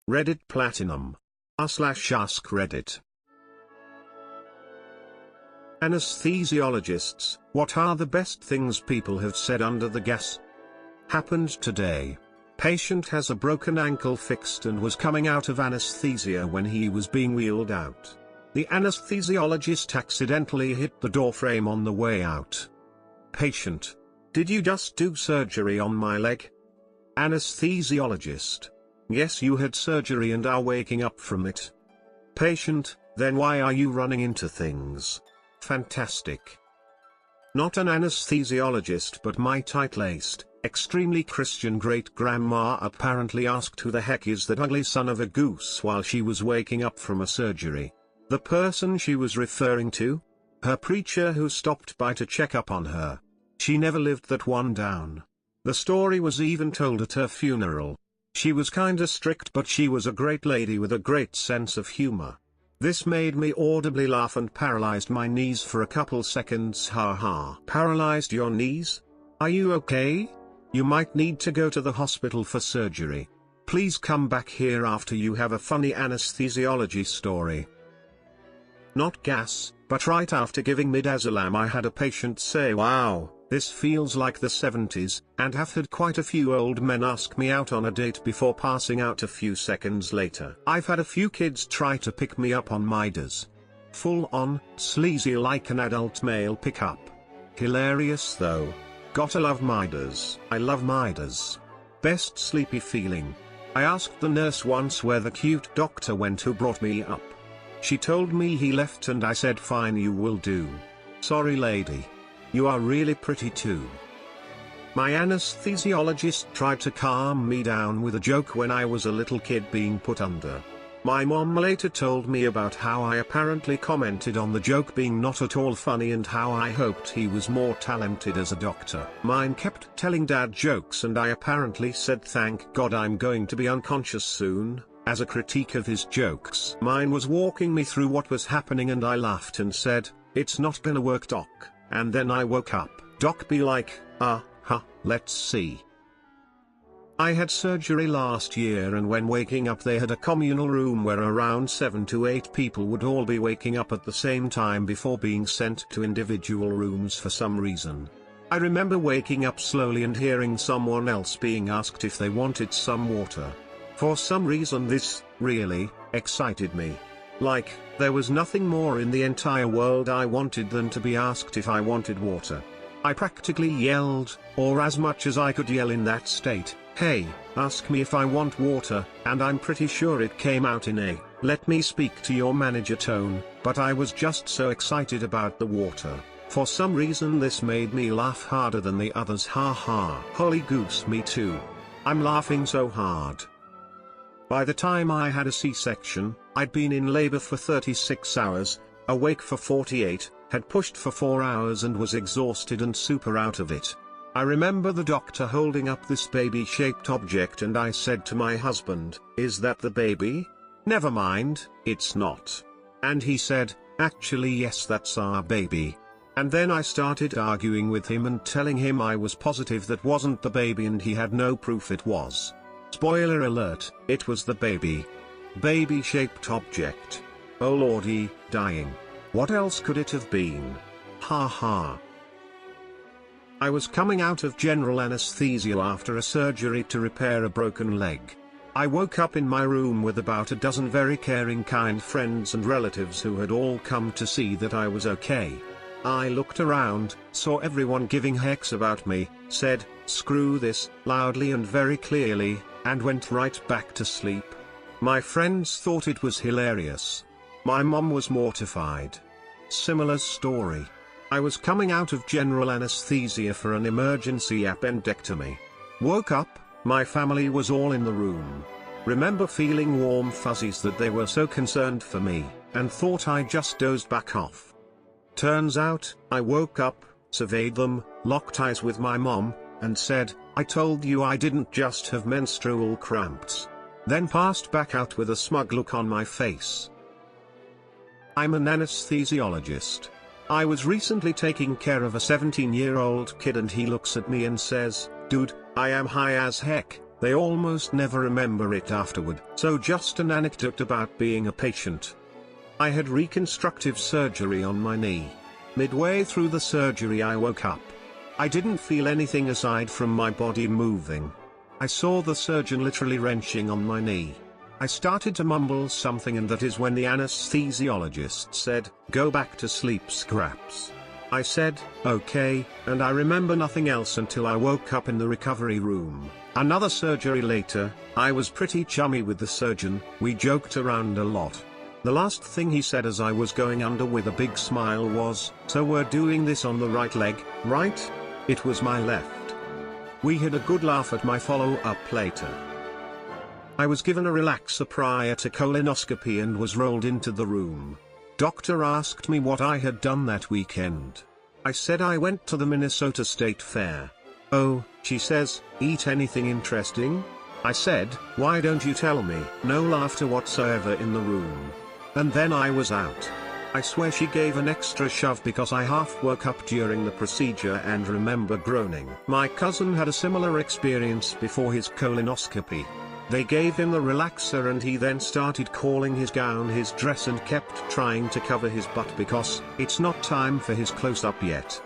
Reddit Platinum. r/AskReddit. Anesthesiologists, what are the best things people have said under the gas? Happened today. Patient has a broken ankle fixed and was coming out of anesthesia when he was being wheeled out. The anesthesiologist accidentally hit the door frame on the way out. Patient: did you just do surgery on my leg? Anesthesiologist: yes, you had surgery and are waking up from it. Patient: then why are you running into things? Fantastic. Not an anesthesiologist, but my tight-laced, extremely Christian great-grandma apparently asked who the heck is that ugly son of a goose while she was waking up from a surgery. The person she was referring to? Her preacher who stopped by to check up on her. She never lived that one down. The story was even told at her funeral. She was kinda strict, but she was a great lady with a great sense of humor. This made me audibly laugh and paralyzed my knees for a couple seconds. Ha. Paralyzed your knees? Are you okay? You might need to go to the hospital for surgery. Please come back here after you have a funny anesthesiology story. Not gas, but right after giving midazolam I had a patient say, "Wow, this feels like the 70s, and have had quite a few old men ask me out on a date before passing out a few seconds later. I've had a few kids try to pick me up on Midas. Full on, sleazy like an adult male pickup. Hilarious though. Gotta love Midas. I love Midas. Best sleepy feeling. I asked the nurse once where the cute doctor went who brought me up. She told me he left and I said fine, you will do. Sorry lady. You are really pretty too." My anesthesiologist tried to calm me down with a joke when I was a little kid being put under. My mom later told me about how I apparently commented on the joke being not at all funny and how I hoped he was more talented as a doctor. Mine kept telling dad jokes and I apparently said thank God I'm going to be unconscious soon, as a critique of his jokes. Mine was walking me through what was happening and I laughed and said, "It's not gonna work, doc." And then I woke up. Doc be like, let's see. I had surgery last year and when waking up they had a communal room where around 7 to 8 people would all be waking up at the same time before being sent to individual rooms for some reason. I remember waking up slowly and hearing someone else being asked if they wanted some water. For some reason this really excited me. Like, there was nothing more in the entire world I wanted than to be asked if I wanted water. I practically yelled, or as much as I could yell in that state, "Hey, ask me if I want water," and I'm pretty sure it came out in a, "let me speak to your manager" tone, but I was just so excited about the water. For some reason this made me laugh harder than the others. Holy goose, me too. I'm laughing so hard. By the time I had a C-section, I'd been in labor for 36 hours, awake for 48, had pushed for 4 hours and was exhausted and super out of it. I remember the doctor holding up this baby-shaped object and I said to my husband, "Is that the baby?" "Never mind, it's not." And he said, "Actually yes, that's our baby." And then I started arguing with him and telling him I was positive that wasn't the baby and he had no proof it was. Spoiler alert, it was the baby. Baby-shaped object. Oh lordy, dying. What else could it have been? I was coming out of general anesthesia after a surgery to repair a broken leg. I woke up in my room with about a dozen very caring, kind friends and relatives who had all come to see that I was okay. I looked around, saw everyone giving hecks about me, said, "Screw this," loudly and very clearly, and went right back to sleep. My friends thought it was hilarious. My mom was mortified. Similar story. I was coming out of general anesthesia for an emergency appendectomy. Woke up, my family was all in the room. Remember feeling warm fuzzies that they were so concerned for me, and thought I just dozed back off. Turns out, I woke up, surveyed them, locked eyes with my mom, and said, "I told you I didn't just have menstrual cramps." Then passed back out with a smug look on my face. I'm an anesthesiologist. I was recently taking care of a 17-year-old kid and he looks at me and says, "Dude, I am high as heck, They almost never remember it afterward. So just an anecdote about being a patient. I had reconstructive surgery on my knee. Midway through the surgery I woke up. I didn't feel anything aside from my body moving. I saw the surgeon literally wrenching on my knee. I started to mumble something, and that is when the anesthesiologist said, "Go back to sleep, Scraps." I said, "Okay," and I remember nothing else until I woke up in the recovery room. Another surgery later, I was pretty chummy with the surgeon, we joked around a lot. The last thing he said as I was going under with a big smile was, "So we're doing this on the right leg, right?" It was my left. We had a good laugh at my follow-up later. I was given a relaxer prior to colonoscopy and was rolled into the room. Doctor asked me what I had done that weekend. I said I went to the Minnesota State Fair. "Oh," she says, "eat anything interesting?" I said, "Why don't you tell me?" No laughter whatsoever in the room. And then I was out. I swear she gave an extra shove because I half woke up during the procedure and remember groaning. My cousin had a similar experience before his colonoscopy. They gave him the relaxer and he then started calling his gown his dress and kept trying to cover his butt because it's not time for his close-up yet.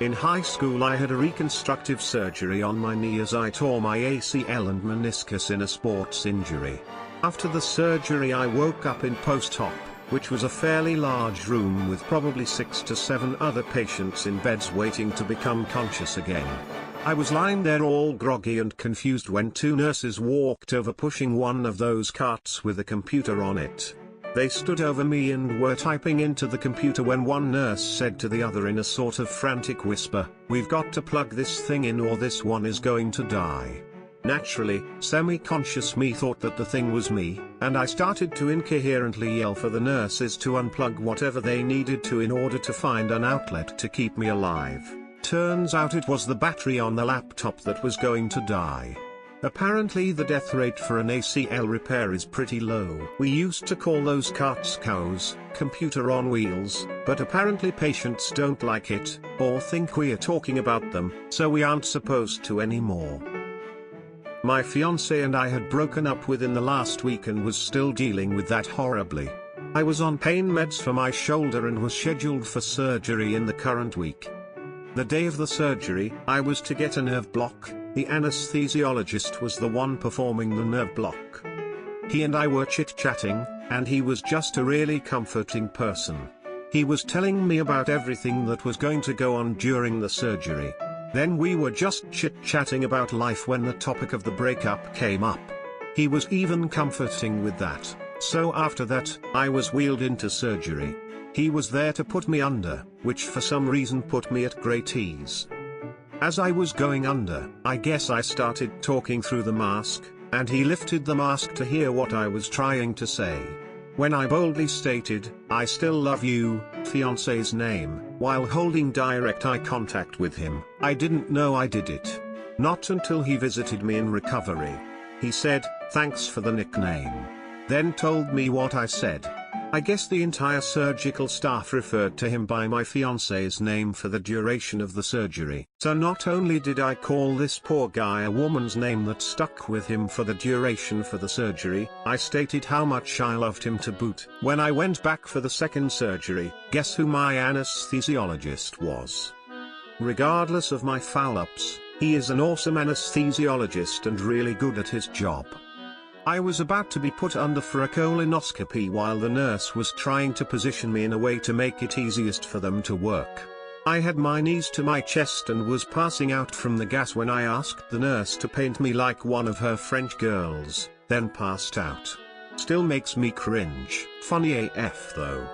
In high school I had a reconstructive surgery on my knee as I tore my ACL and meniscus in a sports injury. After the surgery I woke up in post-op, which was a fairly large room with probably 6 to 7 other patients in beds waiting to become conscious again. I was lying there all groggy and confused when 2 nurses walked over pushing one of those carts with a computer on it. They stood over me and were typing into the computer when one nurse said to the other in a sort of frantic whisper, "We've got to plug this thing in or this one is going to die." Naturally, semi-conscious me thought that the thing was me, and I started to incoherently yell for the nurses to unplug whatever they needed to in order to find an outlet to keep me alive. Turns out it was the battery on the laptop that was going to die. Apparently the death rate for an ACL repair is pretty low. We used to call those carts cows, computer on wheels, but apparently patients don't like it, or think we're talking about them, so we aren't supposed to anymore. My fiancé and I had broken up within the last week and was still dealing with that horribly. I was on pain meds for my shoulder and was scheduled for surgery in the current week. The day of the surgery, I was to get a nerve block. The anesthesiologist was the one performing the nerve block. He and I were chit-chatting, and he was just a really comforting person. He was telling me about everything that was going to go on during the surgery. Then we were just chit-chatting about life when the topic of the breakup came up. He was even comforting with that. So after that, I was wheeled into surgery. He was there to put me under, which for some reason put me at great ease. As I was going under, I guess I started talking through the mask, and he lifted the mask to hear what I was trying to say. When I boldly stated, "I still love you," fiancé's name, while holding direct eye contact with him, I didn't know I did it. Not until he visited me in recovery. He said, "Thanks for the nickname." Then told me what I said. I guess the entire surgical staff referred to him by my fiancé's name for the duration of the surgery. So not only did I call this poor guy a woman's name that stuck with him for the duration for the surgery, I stated how much I loved him to boot. When I went back for the second surgery, guess who my anesthesiologist was? Regardless of my foul-ups, he is an awesome anesthesiologist and really good at his job. I was about to be put under for a colonoscopy while the nurse was trying to position me in a way to make it easiest for them to work. I had my knees to my chest and was passing out from the gas when I asked the nurse to paint me like one of her French girls, then passed out. Still makes me cringe. Funny AF though.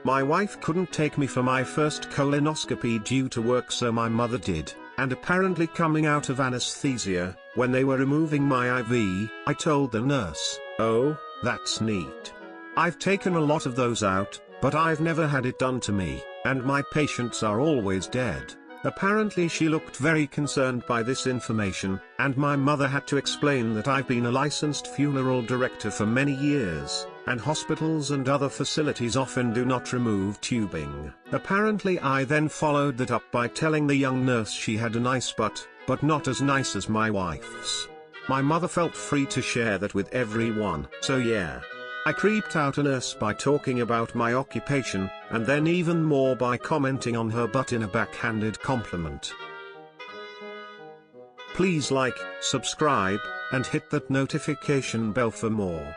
My wife couldn't take me for my first colonoscopy due to work, so my mother did. And apparently coming out of anesthesia, when they were removing my IV, I told the nurse, "Oh, that's neat. I've taken a lot of those out, but I've never had it done to me, and my patients are always dead." Apparently she looked very concerned by this information, and my mother had to explain that I've been a licensed funeral director for many years, and hospitals and other facilities often do not remove tubing. Apparently I then followed that up by telling the young nurse she had a nice butt, but not as nice as my wife's. My mother felt free to share that with everyone. So yeah. I creeped out a nurse by talking about my occupation, and then even more by commenting on her butt in a backhanded compliment. Please like, subscribe, and hit that notification bell for more.